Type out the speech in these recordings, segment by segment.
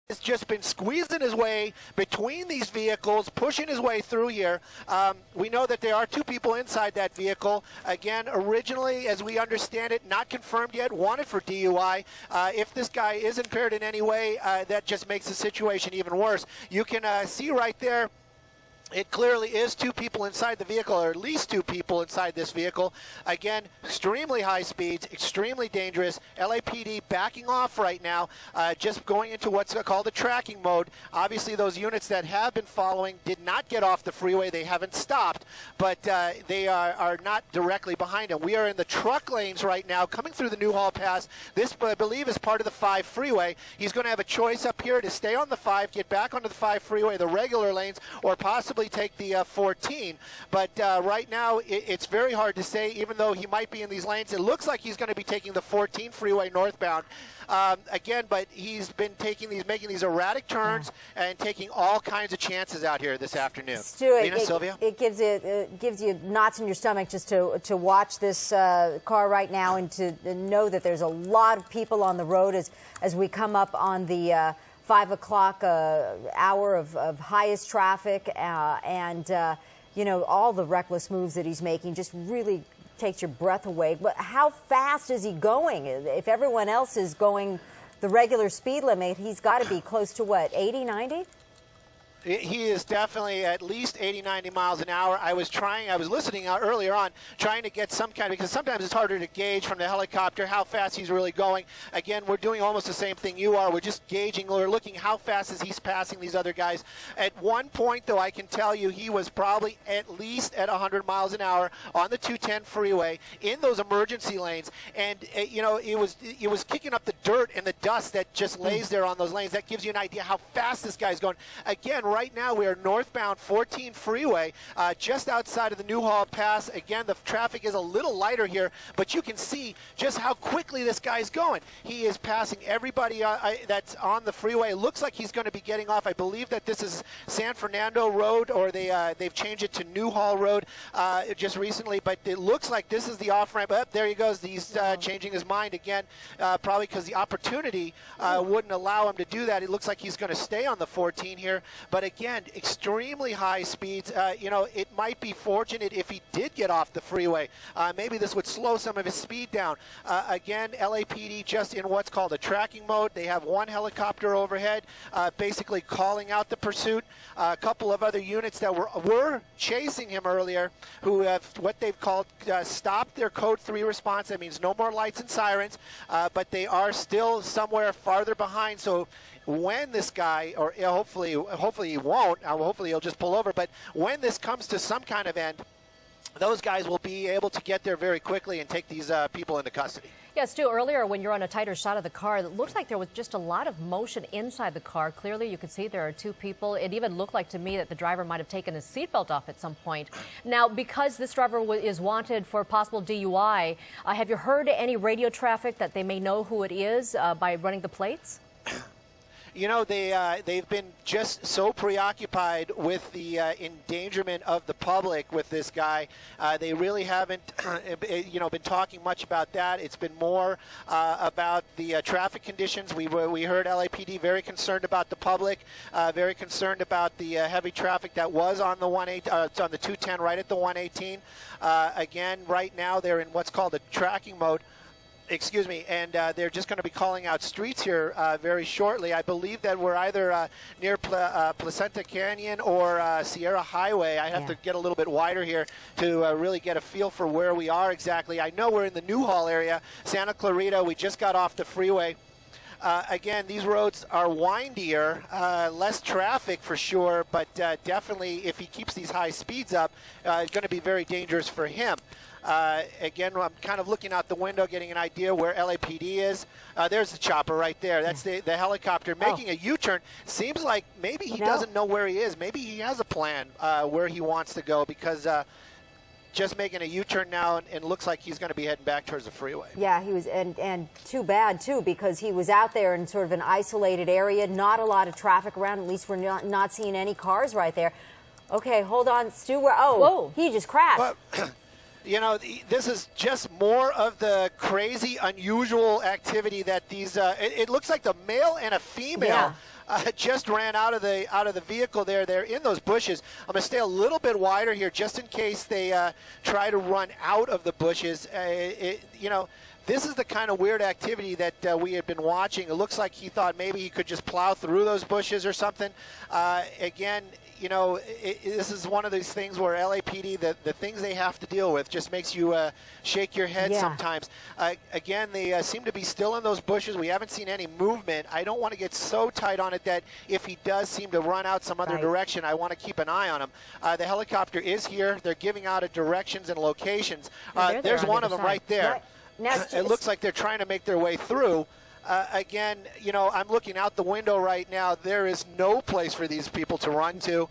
has just been squeezing his way between these vehicles, pushing his way through here. We know that there are two people inside that vehicle. Again, originally, as we understand it, not confirmed yet, wanted for DUI. If this guy is impaired in any way, that just makes the situation even worse. You can see right there, it clearly is two people inside the vehicle, or at least two people inside this vehicle. Again, extremely high speeds, extremely dangerous. LAPD backing off right now, just going into what's called a tracking mode. Obviously, those units that have been following did not get off the freeway. They haven't stopped, but they are not directly behind him. We are in the truck lanes right now, coming through the Newhall Pass. This, I believe, is part of the 5 freeway. He's going to have a choice up here to stay on the 5, get back onto the 5 freeway, the regular lanes, or possibly take the 14, but right now it's very hard to say. Even though he might be in these lanes, it looks like he's going to be taking the 14 freeway northbound again. But he's been making these erratic turns and taking all kinds of chances out here this afternoon. Stuart, Sylvia, it gives you knots in your stomach just to watch this car right now, and to know that there's a lot of people on the road as we come up on the 5 o'clock hour of highest traffic, and you know, all the reckless moves that he's making just really takes your breath away. But how fast is he going? If everyone else is going the regular speed limit, he's got to be close to what, 80, 90? He is definitely at least 80, 90 miles an hour. I was listening earlier on, trying to get some kind of, because sometimes it's harder to gauge from the helicopter how fast he's really going. Again, we're doing almost the same thing you are. We're just gauging, we're looking how fast is he's passing these other guys. At one point, though, I can tell you he was probably at least at 100 miles an hour on the 210 freeway in those emergency lanes. And, you know, it was kicking up the dirt and the dust that just lays there on those lanes. That gives you an idea how fast this guy's going. Again, right now we are northbound 14 freeway, just outside of the Newhall Pass. Again, the traffic is a little lighter here, but you can see just how quickly this guy's going. He is passing everybody that's on the freeway. It looks like he's going to be getting off. I believe that this is San Fernando Road, or they've changed it to Newhall Road just recently, but it looks like this is the off-ramp. Oh, there he goes. He's changing his mind again, probably because the opportunity wouldn't allow him to do that. It looks like he's going to stay on the 14 here, but again, extremely high speeds. You know, it might be fortunate if he did get off the freeway. Maybe this would slow some of his speed down. Again, LAPD just in what's called a tracking mode. They have one helicopter overhead, basically calling out the pursuit. A couple of other units that were chasing him earlier, who have what they've called stopped their Code 3 response. That means no more lights and sirens, but they are still somewhere farther behind. So when this guy, or hopefully he won't, hopefully he'll just pull over, but when this comes to some kind of end, those guys will be able to get there very quickly and take these people into custody. Yeah, Stu, earlier when you're on a tighter shot of the car, it looked like there was just a lot of motion inside the car. Clearly, you could see there are two people. It even looked like to me that the driver might have taken his seatbelt off at some point. Now, because this driver is wanted for possible DUI, have you heard any radio traffic that they may know who it is by running the plates? You know, they've been just so preoccupied with the endangerment of the public with this guy. They really haven't, you know, been talking much about that. It's been more about the traffic conditions. We heard LAPD very concerned about the public, very concerned about the heavy traffic that was on the on the 210 right at the 118. Again, right now they're in what's called a tracking mode. Excuse me, and they're just going to be calling out streets here very shortly. I believe that we're either near Placenta Canyon or Sierra Highway. I have to get a little bit wider here to really get a feel for where we are exactly. I know we're in the Newhall area, Santa Clarita. We just got off the freeway. Again, these roads are windier, less traffic for sure, but definitely if he keeps these high speeds up, it's going to be very dangerous for him. Again, I'm kind of looking out the window, getting an idea where LAPD is. There's the chopper right there. That's the helicopter making a U-turn. Seems like maybe he doesn't know where he is. Maybe he has a plan where he wants to go, because just making a U-turn now, and looks like he's going to be heading back towards the freeway. Yeah, he was, and too bad, too, because he was out there in sort of an isolated area, not a lot of traffic around. At least we're not seeing any cars right there. Okay, hold on, Stu. Whoa, he just crashed. Well, you know, this is just more of the crazy, unusual activity that these, it looks like the male and a female just ran out of the vehicle there. They're in those bushes. I'm going to stay a little bit wider here just in case they try to run out of the bushes. You know, this is the kind of weird activity that we had been watching. It looks like he thought maybe he could just plow through those bushes or something. Again, you know, this is one of these things where LAPD, the things they have to deal with just makes you shake your head sometimes. Again, they seem to be still in those bushes. We haven't seen any movement. I don't want to get so tight on it that if he does seem to run out some other direction, I want to keep an eye on him. The helicopter is here. They're giving out directions and locations. There's one of them right there. It looks like they're trying to make their way through. Again, you know, I'm looking out the window right now. There is no place for these people to run to.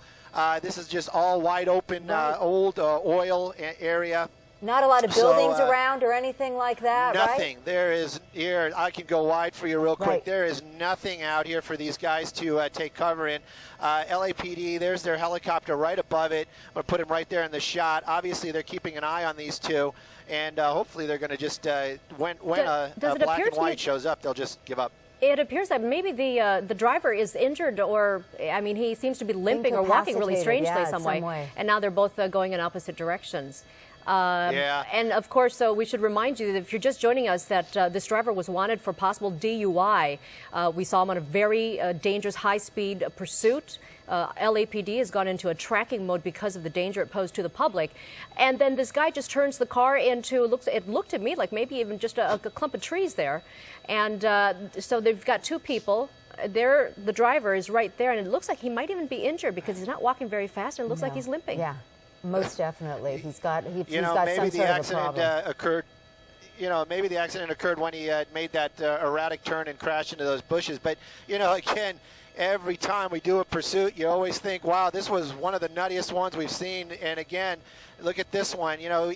This is just all wide open, old oil area. Not a lot of buildings around or anything like that, nothing. Right? There is here. I can go wide for you real quick. There is nothing out here for these guys to take cover in. LAPD, there's their helicopter right above it. I'm going to put him right there in the shot. Obviously, they're keeping an eye on these two. And hopefully they're going to just, when a black and white shows up, they'll just give up. It appears that maybe the driver is injured, or, I mean, he seems to be limping or walking really strangely some way. And now they're both going in opposite directions. And of course, so we should remind you that if you're just joining us, that this driver was wanted for possible DUI. We saw him on a very dangerous high-speed pursuit. LAPD has gone into a tracking mode because of the danger it posed to the public. And then this guy just turns the car into, it looked to me like maybe even just a clump of trees there. And so they've got two people. The driver is right there, and it looks like he might even be injured because he's not walking very fast, and it looks like he's limping. Yeah, most definitely. He's got some maybe the accident occurred. You know, maybe the accident occurred when he made that erratic turn and crashed into those bushes. But, you know, again, every time we do a pursuit, you always think, wow, this was one of the nuttiest ones we've seen. And again, look at this one. You know,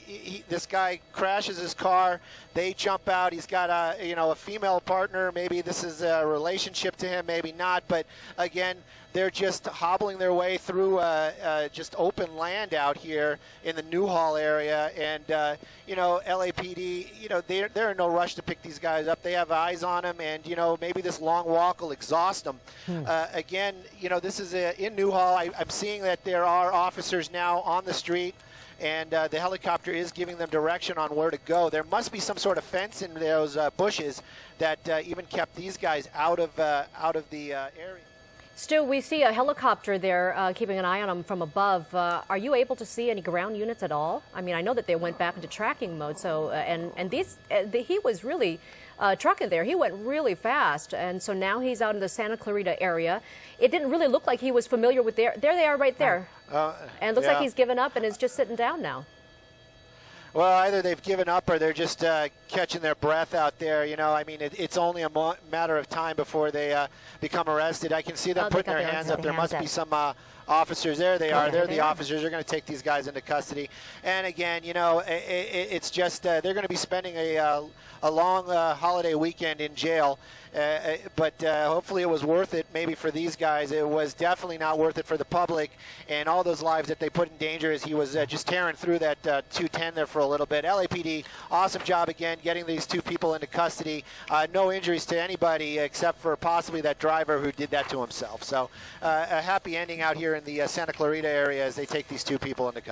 this guy crashes his car. They jump out. He's got a female partner. Maybe this is a relationship to him, maybe not. But again, they're just hobbling their way through just open land out here in the Newhall area. And, you know, LAPD, you know, they're in no rush to pick these guys up. They have eyes on them, and, you know, maybe this long walk will exhaust them. Again, you know, this is in Newhall. I'm seeing that there are officers now on the street, and the helicopter is giving them direction on where to go. There must be some sort of fence in those bushes that even kept these guys out of the area. Stu, we see a helicopter there keeping an eye on them from above. Are you able to see any ground units at all? I mean, I know that they went back into tracking mode, so he was really trucking there. He went really fast, and so now he's out in the Santa Clarita area. It didn't really look like he was familiar with there they are right there. And it looks like he's given up and is just sitting down now. Well, either they've given up or they're just catching their breath out there. You know, I mean, it's only a matter of time before they become arrested. I can see them putting their hands up. There must be some officers. There they are. They're the officers. They're going to take these guys into custody. And again, you know, it's just they're going to be spending a long holiday weekend in jail. But hopefully it was worth it maybe for these guys. It was definitely not worth it for the public and all those lives that they put in danger as he was just tearing through that 210 there for a little bit. LAPD, awesome job again getting these two people into custody. No injuries to anybody except for possibly that driver who did that to himself. So a happy ending out here in the Santa Clarita area as they take these two people into custody.